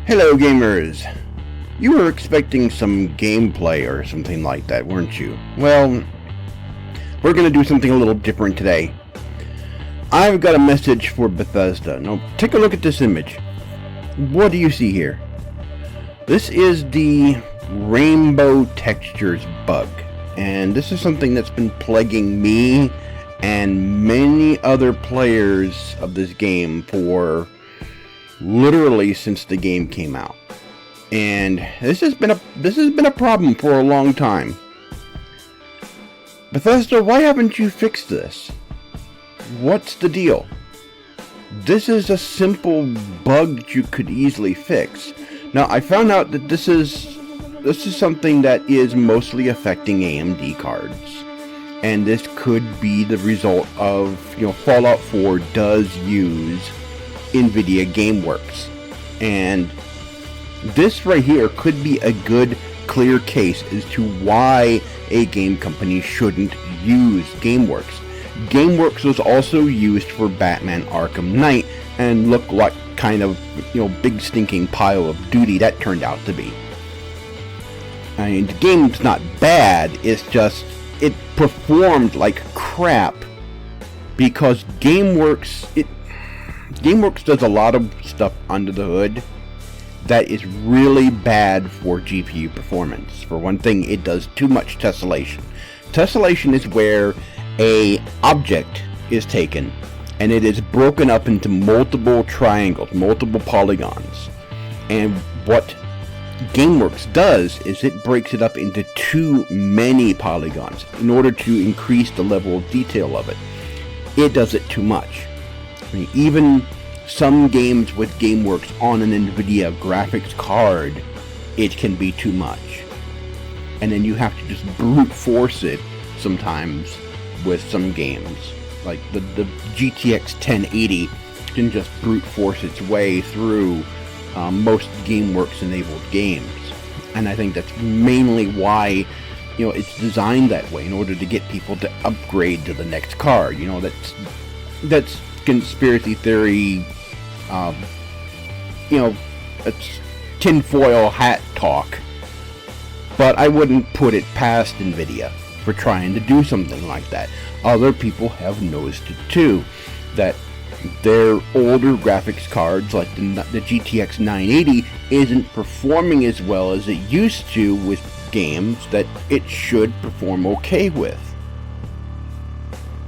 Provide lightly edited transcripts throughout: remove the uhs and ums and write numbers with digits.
Hello gamers! You were expecting some gameplay or something like that, weren't you? Well, we're gonna do something a little different today. I've got a message for Bethesda. Now, take a look at this image. What do you see here? This is the rainbow textures bug. And this is something that's been plaguing me and many other players of this game for literally since the game came out. And this has been a problem for a long time. Bethesda, why haven't you fixed this? What's the deal? This is a simple bug you could easily fix. Now, I found out that this is something that is mostly affecting AMD cards. And this could be the result of, Fallout 4 does use Nvidia GameWorks, and this right here could be a good clear case as to why a game company shouldn't use GameWorks. GameWorks was also used for Batman Arkham Knight, and look what kind of big stinking pile of duty that turned out to be. I mean, the game's not bad, it's just it performed like crap because GameWorks does a lot of stuff under the hood that is really bad for GPU performance. For one thing, it does too much tessellation. Tessellation is where a object is taken and it is broken up into multiple triangles, multiple polygons. And what GameWorks does is it breaks it up into too many polygons in order to increase the level of detail of it. It does it too much. I mean, even some games with GameWorks on an Nvidia graphics card, it can be too much. And then you have to just brute force it sometimes with some games. Like the GTX 1080 can just brute force its way through most GameWorks enabled games. And I think that's mainly why it's designed that way, in order to get people to upgrade to the next card. That's conspiracy theory, it's tinfoil hat talk. But I wouldn't put it past Nvidia for trying to do something like that. Other people have noticed it too, that their older graphics cards, like the GTX 980, isn't performing as well as it used to with games that it should perform okay with.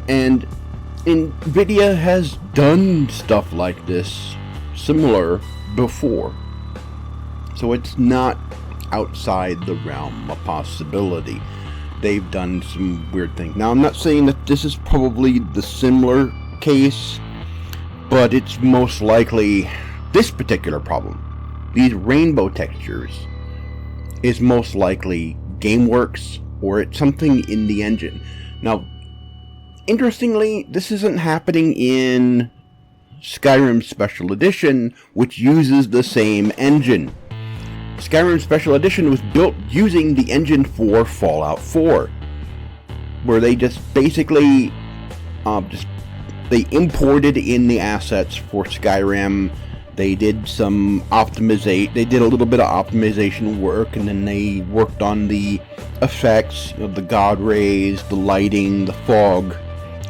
And Nvidia has done stuff like this similar before, so it's not outside the realm of possibility. They've done some weird things. Now, I'm not saying that this is probably the similar case, but it's most likely this particular problem, these rainbow textures, is most likely GameWorks, or it's something in the engine. Now, interestingly, this isn't happening in Skyrim Special Edition, which uses the same engine. Skyrim Special Edition was built using the engine for Fallout 4, where they just basically they imported in the assets for Skyrim. They did some they did a little bit of optimization work, and then they worked on the effects of the god rays, the lighting, the fog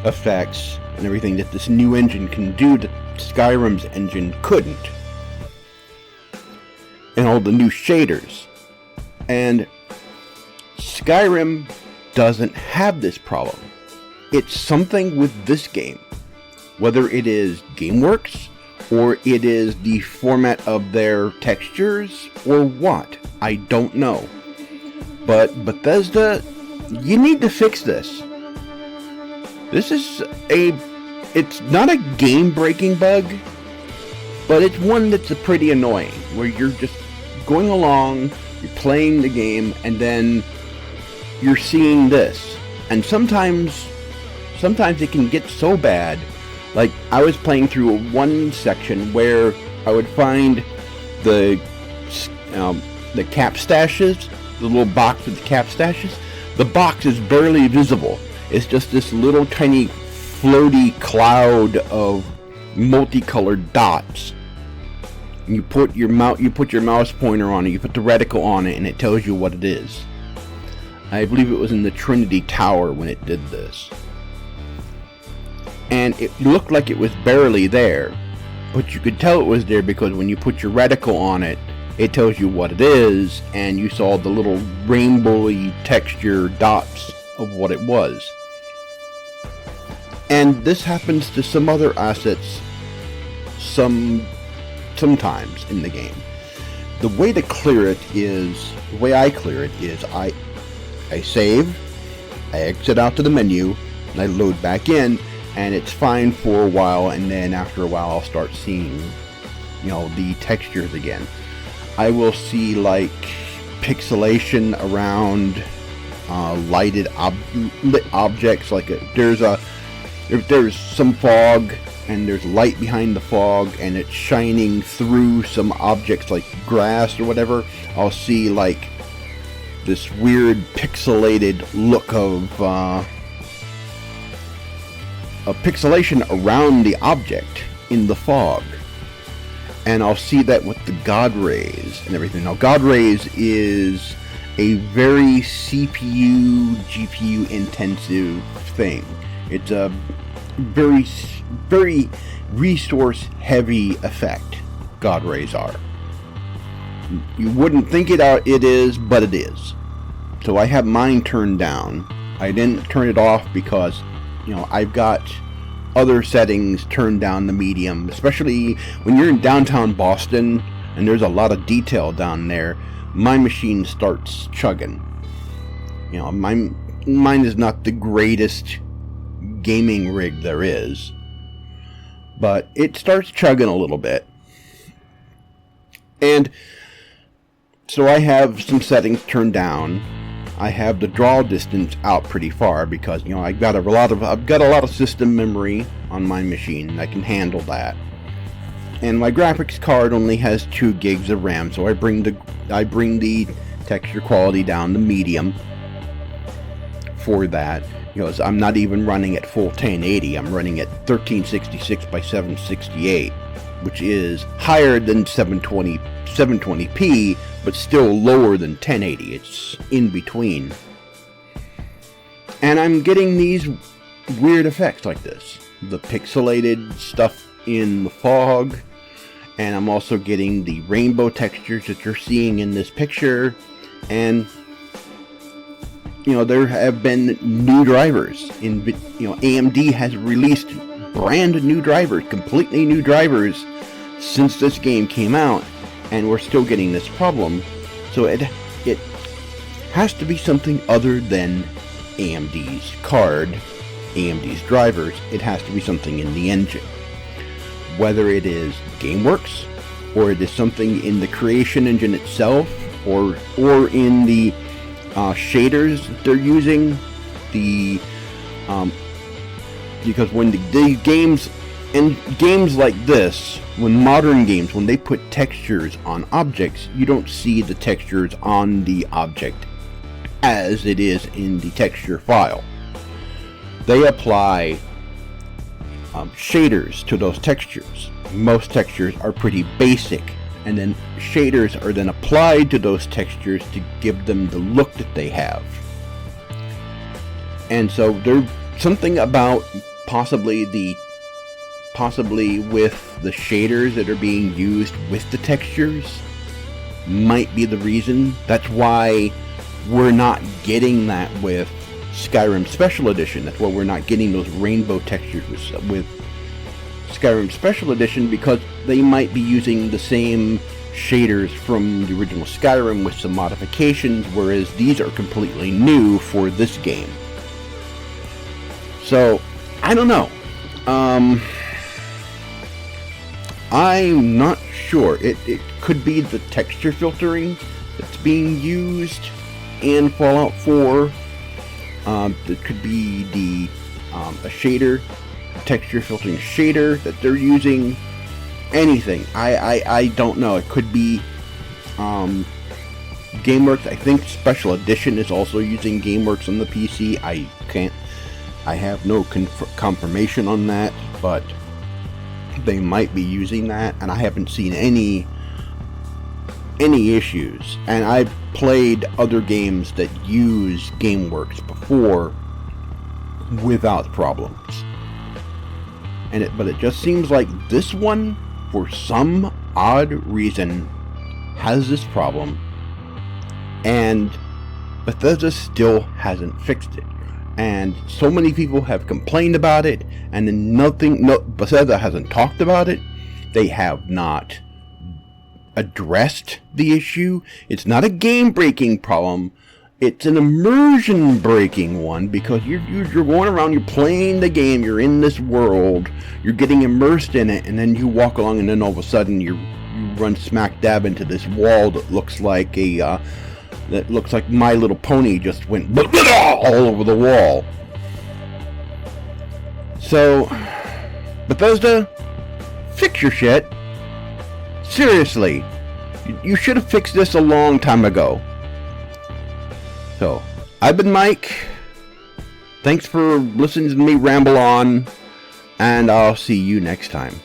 effects, and everything that this new engine can do that Skyrim's engine couldn't. And all the new shaders. And Skyrim doesn't have this problem. It's something with this game, whether it is GameWorks, or it is the format of their textures, or what, I don't know. But Bethesda, you need to fix this. It's not a game-breaking bug, but it's one that's pretty annoying, where you're just going along, you're playing the game, and then you're seeing this. And sometimes it can get so bad. Like, I was playing through one section where I would find the cap stashes, the little box with the cap stashes. The box is barely visible. It's just this little tiny floaty cloud of multicolored dots. You put your mouse pointer on it, you put the reticle on it, and it tells you what it is. I believe it was in the Trinity Tower when it did this. And it looked like it was barely there, but you could tell it was there because when you put your reticle on it, it tells you what it is, and you saw the little rainbowy texture dots of what it was. And this happens to some other assets sometimes in the game. The way I clear it is I save, I exit out to the menu, and I load back in, and it's fine for a while, and then after a while I'll start seeing, the textures again. I will see like pixelation around lit objects, like if there's some fog and there's light behind the fog and it's shining through some objects like grass or whatever, I'll see like this weird pixelated look of a pixelation around the object in the fog. And I'll see that with the God rays and everything. Now, God rays is a very CPU, GPU intensive thing. It's a very, very resource heavy effect. God rays are. You wouldn't think it is, but it is. So I have mine turned down. I didn't turn it off because, I've got other settings turned down the medium, especially when you're in downtown Boston and there's a lot of detail down there. My machine starts chugging. Mine is not the greatest gaming rig there is, but it starts chugging a little bit. And so I have some settings turned down. I have the draw distance out pretty far because I've got a lot of system memory on my machine. I can handle that, and my graphics card only has 2 gigs of RAM, so I bring the texture quality down to medium for that. I'm not even running at full 1080. I'm running at 1366 by 768, which is higher than 720p, but still lower than 1080. It's in between. And I'm getting these weird effects like this. The pixelated stuff in the fog, and I'm also getting the rainbow textures that you're seeing in this picture. And there have been new drivers. AMD has released brand new drivers, completely new drivers since this game came out, and we're still getting this problem. So it has to be something other than AMD's card, AMD's drivers. It has to be something in the engine. Whether it is GameWorks, or it is something in the creation engine itself, or in the shaders that they're using. Because when the games, and games like this, when modern games, when they put textures on objects, you don't see the textures on the object as it is in the texture file. They apply shaders to those textures. Most textures are pretty basic, and then shaders are then applied to those textures to give them the look that they have. And so there's something about possibly with the shaders that are being used with the textures might be the reason. That's why we're not getting that with Skyrim Special Edition. That's why we're not getting those rainbow textures with Skyrim Special Edition, because they might be using the same shaders from the original Skyrim with some modifications, whereas these are completely new for this game. So, I don't know. I'm not sure. It could be the texture filtering that's being used in Fallout 4. It could be a shader, texture filtering shader that they're using. Anything. I don't know. It could be GameWorks. I think Special Edition is also using GameWorks on the PC. I have no confirmation on that, but they might be using that, and I haven't seen any any issues, and I've played other games that use GameWorks before without problems. But it just seems like this one, for some odd reason, has this problem, and Bethesda still hasn't fixed it. And so many people have complained about it, and then Bethesda hasn't talked about it. They have not addressed the issue. It's not a game-breaking problem. It's an immersion-breaking one, because you're going around, you're playing the game, you're in this world, you're getting immersed in it, and then you walk along, and then all of a sudden you run smack dab into this wall that looks like My Little Pony just went all over the wall. So, Bethesda, fix your shit. Seriously, you should have fixed this a long time ago. So, I've been Mike. Thanks for listening to me ramble on, and I'll see you next time.